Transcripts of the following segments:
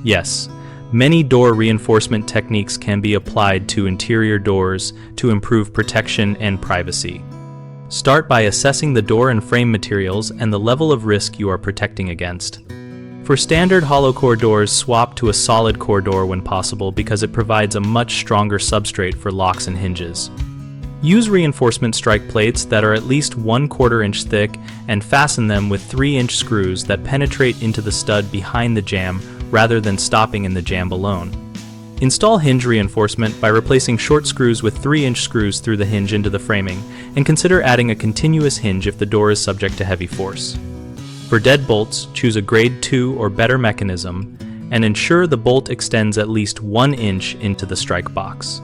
Yes, many door reinforcement techniques can be applied to interior doors to improve protection and privacy. Start by assessing the door and frame materials and the level of risk you are protecting against. For standard hollow core doors, swap to a solid core door when possible because it provides a much stronger substrate for locks and hinges. Use reinforcement strike plates that are at least 1/4 inch thick and fasten them with 3-inch screws that penetrate into the stud behind the jamb rather than stopping in the jamb alone. Install hinge reinforcement by replacing short screws with 3-inch screws through the hinge into the framing, and consider adding a continuous hinge if the door is subject to heavy force. For deadbolts, choose a grade 2 or better mechanism and ensure the bolt extends at least 1 inch into the strike box.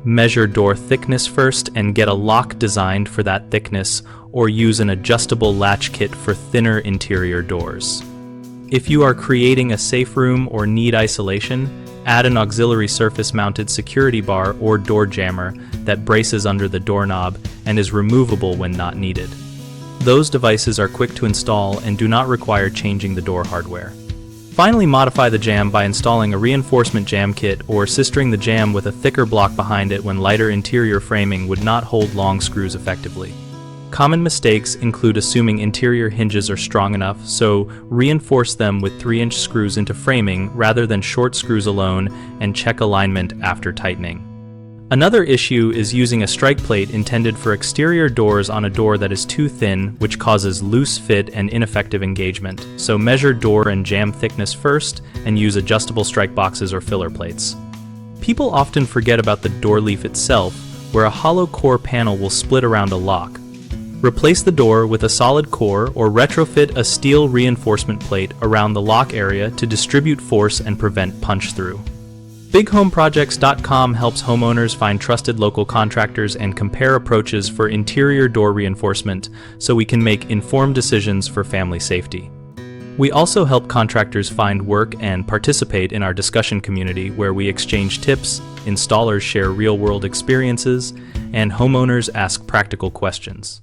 Measure door thickness first and get a lock designed for that thickness, or use an adjustable latch kit for thinner interior doors. If you are creating a safe room or need isolation, add an auxiliary surface-mounted security bar or door jammer that braces under the doorknob and is removable when not needed. Those devices are quick to install and do not require changing the door hardware. Finally, modify the jamb by installing a reinforcement jamb kit or sistering the jamb with a thicker block behind it when lighter interior framing would not hold long screws effectively. Common mistakes include assuming interior hinges are strong enough, so reinforce them with 3-inch screws into framing rather than short screws alone, and check alignment after tightening. Another issue is using a strike plate intended for exterior doors on a door that is too thin, which causes loose fit and ineffective engagement, so measure door and jamb thickness first and use adjustable strike boxes or filler plates. People often forget about the door leaf itself, where a hollow core panel will split around a lock. Replace the door with a solid core or retrofit a steel reinforcement plate around the lock area to distribute force and prevent punch-through. BigHomeProjects.com helps homeowners find trusted local contractors and compare approaches for interior door reinforcement so we can make informed decisions for family safety. We also help contractors find work and participate in our discussion community where we exchange tips, installers share real-world experiences, and homeowners ask practical questions.